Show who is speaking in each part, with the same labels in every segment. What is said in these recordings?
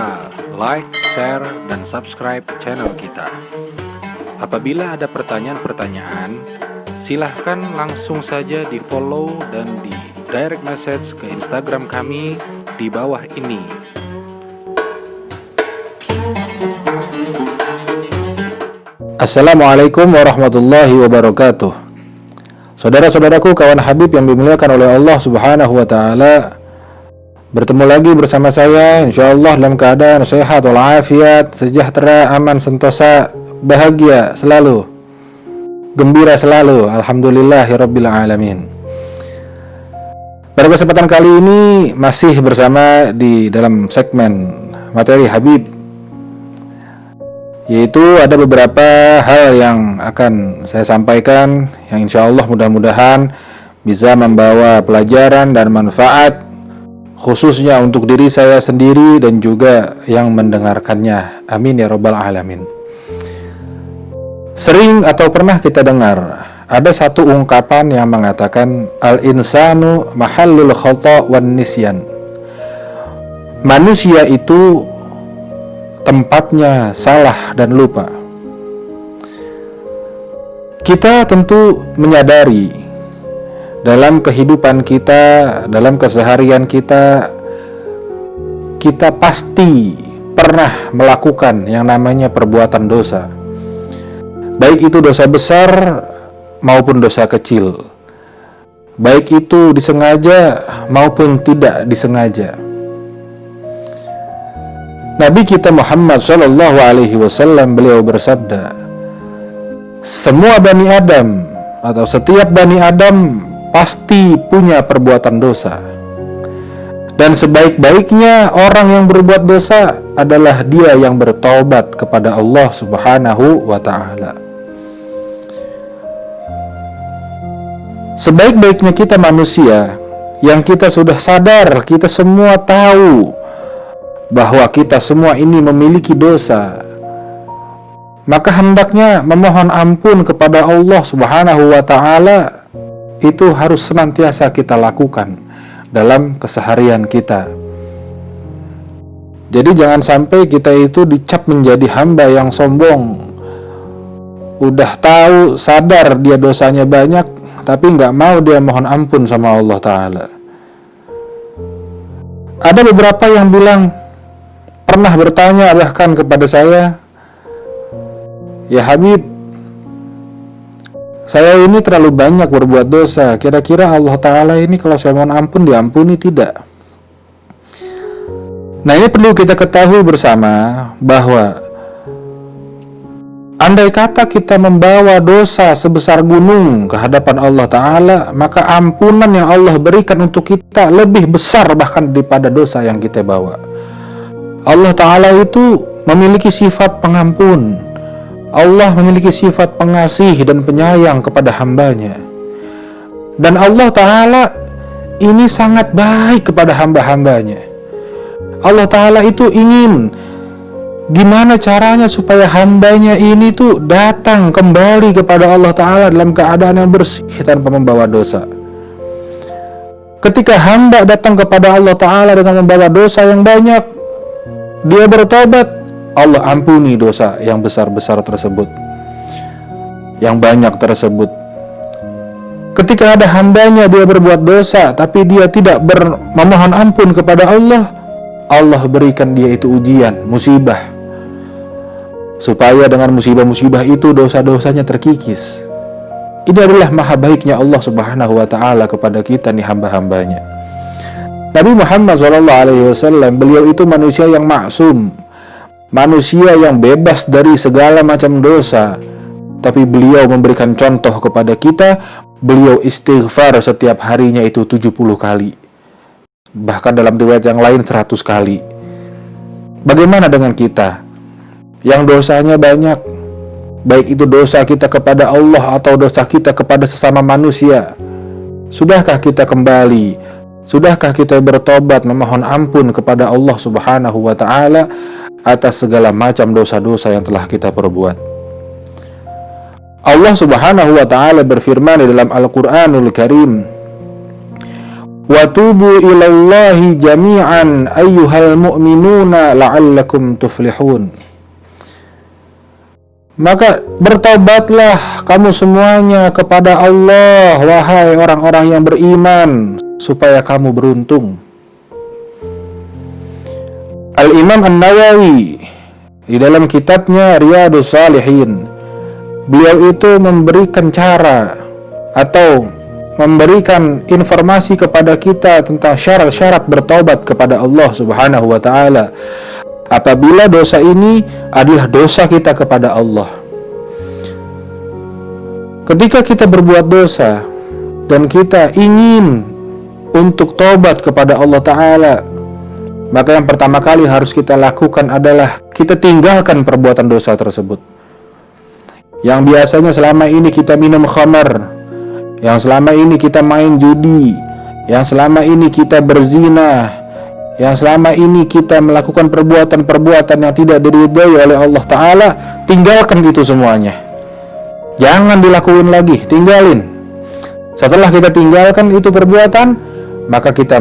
Speaker 1: lupa like, share, dan subscribe channel kita. Apabila ada pertanyaan-pertanyaan, silahkan langsung saja di follow dan di direct message ke Instagram kami di bawah ini.
Speaker 2: Assalamualaikum warahmatullahi wabarakatuh. Saudara-saudaraku, kawan Habib yang dimuliakan oleh Allah Subhanahu wa Ta'ala, bertemu lagi bersama saya insyaallah dalam keadaan sehat walafiat, sejahtera, aman, sentosa, bahagia selalu, gembira selalu, alhamdulillahirabbil alamin. Pada kesempatan kali ini masih bersama di dalam segmen materi Habib, yaitu ada beberapa hal yang akan saya sampaikan yang insyaallah mudah-mudahan bisa membawa pelajaran dan manfaat, khususnya untuk diri saya sendiri dan juga yang mendengarkannya. Amin ya rabbal alamin. Sering atau pernah kita dengar ada satu ungkapan yang mengatakan al-insanu mahallul khata' wan nisyan. Manusia itu tempatnya salah dan lupa. Kita tentu menyadari dalam kehidupan kita, dalam keseharian kita pasti pernah melakukan yang namanya perbuatan dosa. Baik itu dosa besar maupun dosa kecil. Baik itu disengaja maupun tidak disengaja. Nabi kita Muhammad SAW beliau bersabda, semua Bani Adam atau setiap Bani Adam pasti punya perbuatan dosa, dan sebaik-baiknya orang yang berbuat dosa adalah dia yang bertaubat kepada Allah Subhanahu wa Ta'ala. Sebaik-baiknya kita manusia yang kita sudah sadar, kita semua tahu bahwa kita semua ini memiliki dosa, maka hendaknya memohon ampun kepada Allah Subhanahu wa Ta'ala itu harus senantiasa kita lakukan dalam keseharian kita. Jadi jangan sampai kita itu dicap menjadi hamba yang sombong. Udah tahu, sadar dia dosanya banyak, tapi nggak mau dia mohon ampun sama Allah Ta'ala. Ada beberapa yang bilang, pernah bertanya bahkan kepada saya, ya Habib, saya ini terlalu banyak berbuat dosa, kira-kira Allah Ta'ala ini kalau saya mohon ampun diampuni tidak? Nah, ini perlu kita ketahui bersama bahwa andai kata kita membawa dosa sebesar gunung ke hadapan Allah Ta'ala, maka ampunan yang Allah berikan untuk kita lebih besar bahkan daripada dosa yang kita bawa. Allah Ta'ala itu memiliki sifat pengampun. Allah memiliki sifat pengasih dan penyayang kepada hambanya. Dan Allah Ta'ala ini sangat baik kepada hamba-hambanya. Allah Ta'ala itu ingin gimana caranya supaya hambanya ini tuh datang kembali kepada Allah Ta'ala dalam keadaan yang bersih tanpa membawa dosa. Ketika hamba datang kepada Allah Ta'ala dengan membawa dosa yang banyak, dia bertobat, Allah ampuni dosa yang besar-besar tersebut, yang banyak tersebut. Ketika ada hambanya dia berbuat dosa, tapi dia tidak memohon ampun kepada Allah, Allah berikan dia itu ujian, musibah, supaya dengan musibah-musibah itu dosa-dosanya terkikis. Ini adalah maha baiknya Allah Subhanahu wa Ta'ala kepada kita nih hamba-hambanya. Nabi Muhammad SAW, beliau itu manusia yang maksum, manusia yang bebas dari segala macam dosa, tapi beliau memberikan contoh kepada kita. Beliau istighfar setiap harinya itu 70 kali, bahkan dalam riwayat yang lain 100 kali. Bagaimana dengan kita yang dosanya banyak, baik itu dosa kita kepada Allah atau dosa kita kepada sesama manusia? Sudahkah kita kembali? Sudahkah kita bertobat memohon ampun kepada Allah Subhanahu wa Ta'ala atas segala macam dosa-dosa yang telah kita perbuat? Allah Subhanahu wa Ta'ala berfirman di dalam Al-Qur'anul Karim, wa tubu ilallahi jami'an ayyuhal mu'minuna la'allakum tuflihun. Maka bertobatlah kamu semuanya kepada Allah, wahai orang-orang yang beriman, supaya kamu beruntung. Al-Imam An-Nawawi di dalam kitabnya Riyadhus Shalihin, beliau itu memberikan cara atau memberikan informasi kepada kita tentang syarat-syarat bertobat kepada Allah Subhanahu wa taala apabila dosa ini adalah dosa kita kepada Allah. Ketika kita berbuat dosa dan kita ingin untuk tobat kepada Allah Ta'ala, maka yang pertama kali harus kita lakukan adalah kita tinggalkan perbuatan dosa tersebut. Yang biasanya selama ini kita minum khamar, yang selama ini kita main judi, yang selama ini kita berzina, yang selama ini kita melakukan perbuatan-perbuatan yang tidak diridhai oleh Allah Ta'ala, tinggalkan itu semuanya. Jangan dilakuin lagi, tinggalin. Setelah kita tinggalkan itu perbuatan, maka kita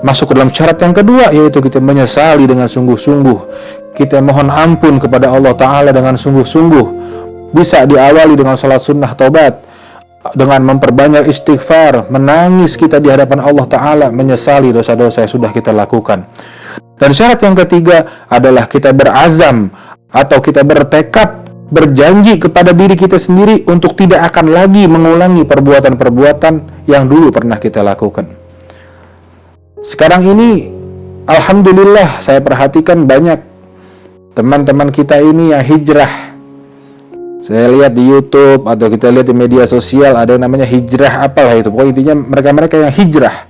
Speaker 2: masuk ke dalam syarat yang kedua, yaitu kita menyesali dengan sungguh-sungguh. Kita mohon ampun kepada Allah Ta'ala dengan sungguh-sungguh. Bisa diawali dengan salat sunnah taubat, dengan memperbanyak istighfar, menangis kita di hadapan Allah Ta'ala, menyesali dosa-dosa yang sudah kita lakukan. Dan syarat yang ketiga adalah kita berazam atau kita bertekad, berjanji kepada diri kita sendiri untuk tidak akan lagi mengulangi perbuatan-perbuatan yang dulu pernah kita lakukan. Sekarang ini, alhamdulillah, saya perhatikan banyak teman-teman kita ini yang hijrah. Saya lihat di YouTube atau kita lihat di media sosial ada yang namanya hijrah apalah itu. Pokoknya intinya mereka-mereka yang hijrah.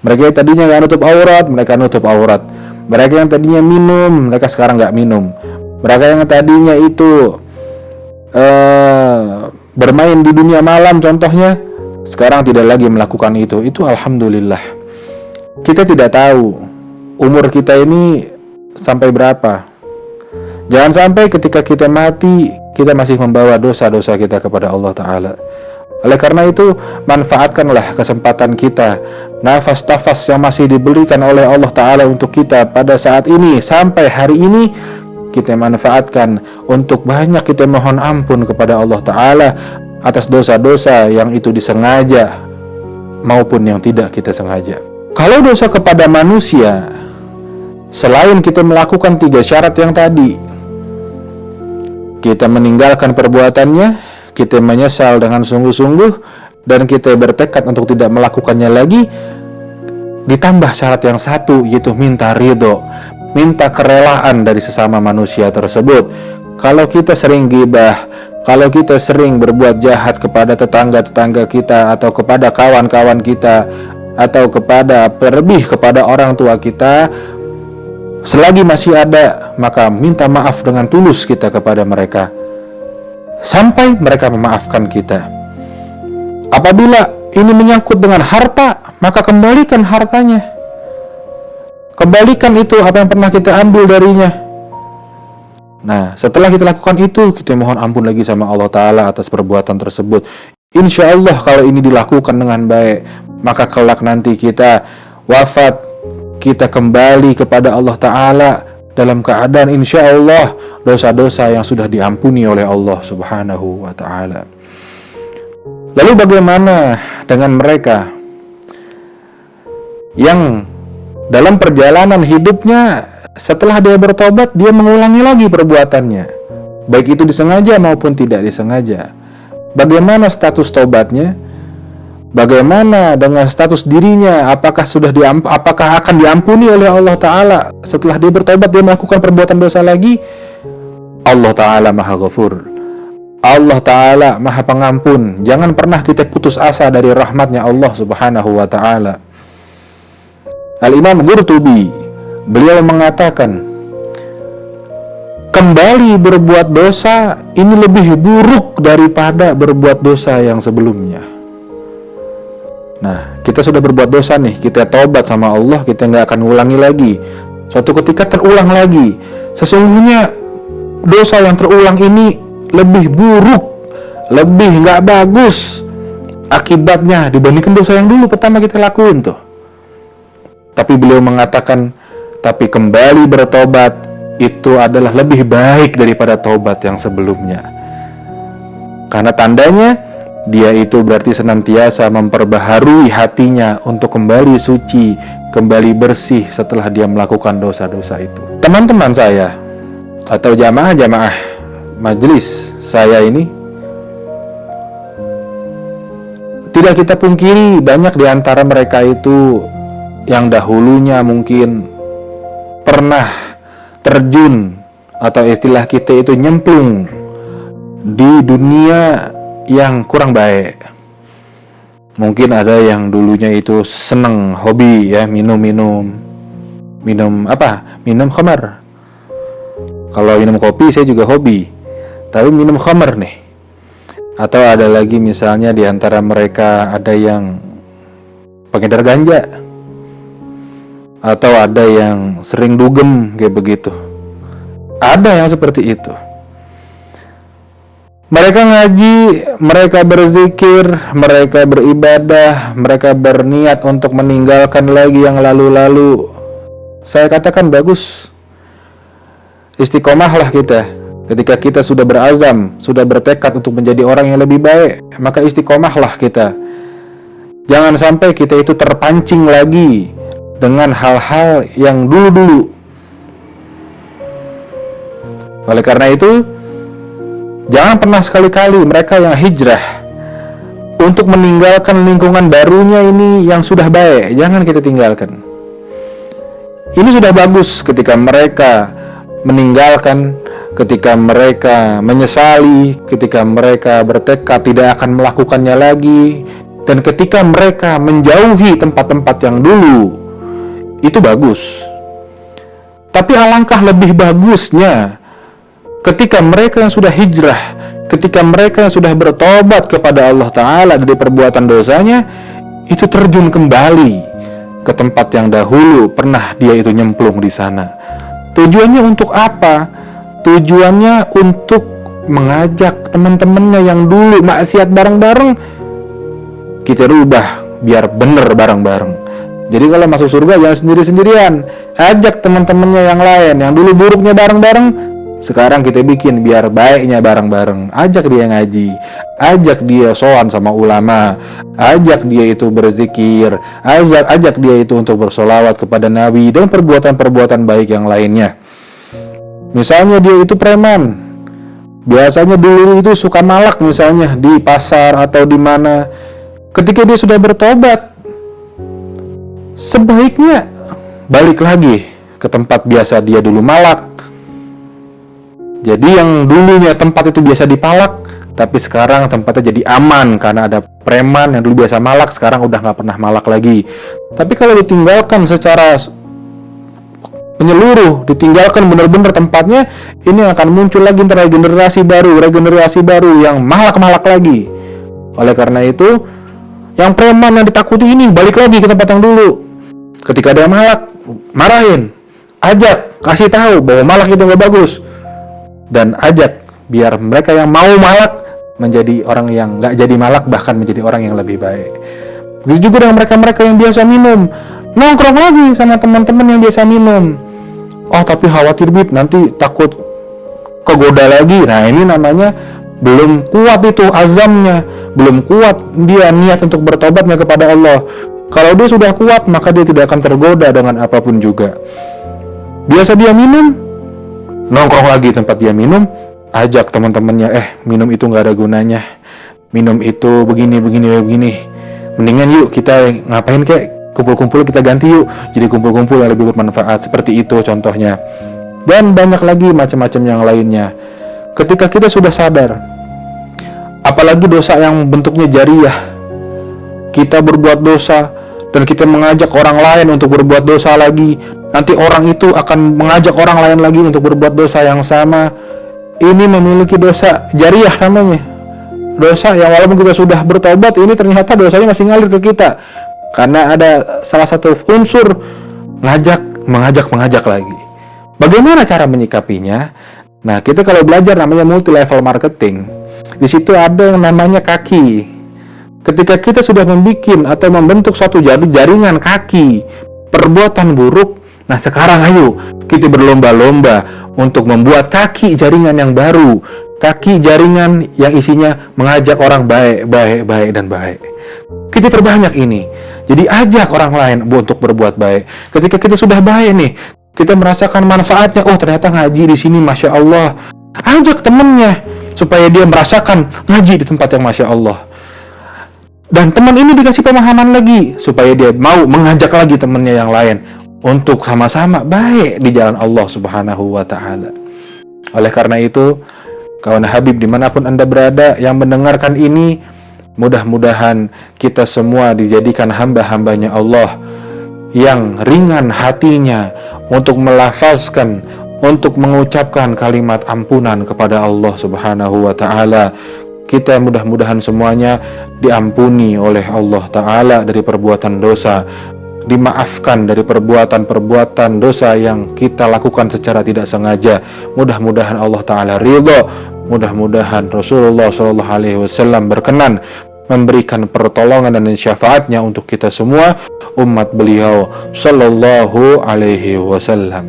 Speaker 2: Mereka yang tadinya nggak nutup aurat, mereka nutup aurat. Mereka yang tadinya minum, mereka sekarang nggak minum. Mereka yang tadinya itu bermain di dunia malam contohnya, sekarang tidak lagi melakukan itu. Itu alhamdulillah. Kita tidak tahu umur kita ini sampai berapa. Jangan sampai ketika kita mati, kita masih membawa dosa-dosa kita kepada Allah Ta'ala. Oleh karena itu, manfaatkanlah kesempatan kita, nafas-nafas yang masih diberikan oleh Allah Ta'ala untuk kita pada saat ini, sampai hari ini, kita manfaatkan untuk banyak kita mohon ampun kepada Allah Ta'ala atas dosa-dosa yang itu disengaja maupun yang tidak kita sengaja. Kalau dosa kepada manusia, selain kita melakukan 3 syarat yang tadi, kita meninggalkan perbuatannya, kita menyesal dengan sungguh-sungguh, dan kita bertekad untuk tidak melakukannya lagi, ditambah syarat yang satu, yaitu minta ridho, minta kerelaan dari sesama manusia tersebut. Kalau kita sering ghibah, kalau kita sering berbuat jahat kepada tetangga-tetangga kita, atau kepada kawan-kawan kita, atau terlebih kepada orang tua kita, selagi masih ada, maka minta maaf dengan tulus kita kepada mereka, sampai mereka memaafkan kita. Apabila ini menyangkut dengan harta, maka kembalikan hartanya. Kembalikan itu apa yang pernah kita ambil darinya. Nah, setelah kita lakukan itu, kita mohon ampun lagi sama Allah Ta'ala atas perbuatan tersebut. Insya Allah kalau ini dilakukan dengan baik, maka kelak nanti kita wafat, kita kembali kepada Allah Ta'ala dalam keadaan insya Allah dosa-dosa yang sudah diampuni oleh Allah Subhanahu wa Ta'ala. Lalu bagaimana dengan mereka yang dalam perjalanan hidupnya setelah dia bertobat, dia mengulangi lagi perbuatannya, baik itu disengaja maupun tidak disengaja? Bagaimana status tobatnya? Bagaimana dengan status dirinya? Apakah akan diampuni oleh Allah Ta'ala setelah dia bertobat, dia melakukan perbuatan dosa lagi? Allah Ta'ala Maha Ghafur, Allah Ta'ala Maha Pengampun. Jangan pernah kita putus asa dari rahmatnya Allah Subhanahu wa Ta'ala. Al-Imam Qurtubi, beliau mengatakan, kembali berbuat dosa ini lebih buruk daripada berbuat dosa yang sebelumnya. Nah, kita sudah berbuat dosa nih, kita tobat sama Allah, kita nggak akan ulangi lagi. Suatu ketika terulang lagi. Sesungguhnya dosa yang terulang ini lebih buruk, lebih nggak bagus. akibatnya dibandingkan dosa yang dulu pertama kita lakuin tuh. Tapi beliau mengatakan, tapi kembali bertobat itu adalah lebih baik daripada tobat yang sebelumnya. Karena tandanya dia itu berarti senantiasa memperbaharui hatinya untuk kembali suci, kembali bersih setelah dia melakukan dosa-dosa itu. Teman-teman saya atau jamaah-jamaah majelis saya ini, tidak kita pungkiri banyak di antara mereka itu yang dahulunya mungkin pernah terjun atau istilah kita itu nyemplung di dunia yang kurang baik. Mungkin ada yang dulunya itu seneng hobi ya, minum khamar. Kalau minum kopi saya juga hobi, tapi minum khamar nih. Atau ada lagi misalnya di antara mereka ada yang pengedar ganja, atau ada yang sering dugem kayak begitu. Ada yang seperti itu. Mereka ngaji, mereka berzikir, mereka beribadah, mereka berniat untuk meninggalkan lagi yang lalu-lalu. Saya katakan bagus. Istiqomahlah kita. Ketika kita sudah berazam, sudah bertekad untuk menjadi orang yang lebih baik, maka istiqomahlah kita. Jangan sampai kita itu terpancing lagi dengan hal-hal yang dulu-dulu. Oleh karena itu, jangan pernah sekali-kali mereka yang hijrah untuk meninggalkan lingkungan barunya ini yang sudah baik, jangan kita tinggalkan. Ini sudah bagus ketika mereka meninggalkan, ketika mereka menyesali, ketika mereka bertekad tidak akan melakukannya lagi, dan ketika mereka menjauhi tempat-tempat yang dulu. Itu bagus. Tapi alangkah lebih bagusnya ketika mereka yang sudah hijrah, ketika mereka yang sudah bertobat kepada Allah Ta'ala dari perbuatan dosanya, itu terjun kembali ke tempat yang dahulu pernah dia itu nyemplung di sana. Tujuannya untuk apa? Tujuannya untuk mengajak teman-temannya yang dulu maksiat bareng-bareng, kita rubah biar bener bareng-bareng. Jadi kalau masuk surga jangan sendiri-sendirian, ajak teman-temannya yang lain yang dulu buruknya bareng-bareng, sekarang kita bikin biar baiknya bareng-bareng. Ajak dia ngaji, ajak dia sowan sama ulama, ajak dia itu berzikir, ajak dia itu untuk bersolawat kepada Nabi dan perbuatan-perbuatan baik yang lainnya. Misalnya dia itu preman, biasanya dulu itu suka malak misalnya di pasar atau di mana. Ketika dia sudah bertobat, sebaiknya balik lagi ke tempat biasa dia dulu malak. Jadi yang dulunya tempat itu biasa dipalak, tapi sekarang tempatnya jadi aman karena ada preman yang dulu biasa malak, sekarang udah nggak pernah malak lagi. Tapi kalau ditinggalkan secara menyeluruh, ditinggalkan benar-benar tempatnya, ini akan muncul lagi regenerasi baru yang malak-malak lagi. Oleh karena itu, yang preman yang ditakuti ini balik lagi ke tempat yang dulu. Ketika ada malak, marahin, ajak, kasih tahu bahwa malak itu nggak bagus, dan ajak biar mereka yang mau malak menjadi orang yang nggak jadi malak, bahkan menjadi orang yang lebih baik. Begitu juga dengan mereka-mereka yang biasa minum, nongkrong lagi sama teman-teman yang biasa minum. Oh tapi khawatir Bib, nanti takut kegoda lagi. Nah ini namanya belum kuat itu azamnya, belum kuat dia niat untuk bertobatnya kepada Allah. Kalau dia sudah kuat, maka dia tidak akan tergoda dengan apapun juga. Biasa dia minum, nongkrong lagi tempat dia minum, ajak teman-temannya, minum itu nggak ada gunanya, minum itu begini. Mendingan yuk kita ngapain kek, kumpul-kumpul kita ganti yuk, jadi kumpul-kumpul yang lebih bermanfaat. Seperti itu contohnya. Dan banyak lagi macam-macam yang lainnya. Ketika kita sudah sadar, apalagi dosa yang bentuknya jariah, kita berbuat dosa dan kita mengajak orang lain untuk berbuat dosa lagi, nanti orang itu akan mengajak orang lain lagi untuk berbuat dosa yang sama. Ini memiliki dosa jariah namanya. Dosa yang walaupun kita sudah bertobat, ini ternyata dosanya masih ngalir ke kita. Karena ada salah satu unsur mengajak lagi. Bagaimana cara menyikapinya? Nah, kita kalau belajar namanya multi level marketing. Di situ ada yang namanya kaki. Ketika kita sudah membuat atau membentuk suatu jaringan kaki perbuatan buruk, nah sekarang ayo kita berlomba-lomba untuk membuat kaki jaringan yang baru, kaki jaringan yang isinya mengajak orang baik dan baik. Kita perbanyak ini. Jadi ajak orang lain untuk berbuat baik. Ketika kita sudah baik nih, kita merasakan manfaatnya. Oh ternyata ngaji di sini, masya Allah. Ajak temennya supaya dia merasakan ngaji di tempat yang masya Allah. Dan teman ini dikasih pemahaman lagi supaya dia mau mengajak lagi temannya yang lain untuk sama-sama baik di jalan Allah Subhanahu wa Ta'ala. Oleh karena itu, kawan Habib dimanapun Anda berada yang mendengarkan ini, mudah-mudahan kita semua dijadikan hamba-hambanya Allah yang ringan hatinya untuk melafazkan, untuk mengucapkan kalimat ampunan kepada Allah Subhanahu wa Ta'ala. Kita mudah-mudahan semuanya diampuni oleh Allah Ta'ala dari perbuatan dosa, dimaafkan dari perbuatan-perbuatan dosa yang kita lakukan secara tidak sengaja. Mudah-mudahan Allah Ta'ala ridho, mudah-mudahan Rasulullah SAW berkenan memberikan pertolongan dan syafaatnya untuk kita semua umat beliau Sallallahu Alaihi Wasallam.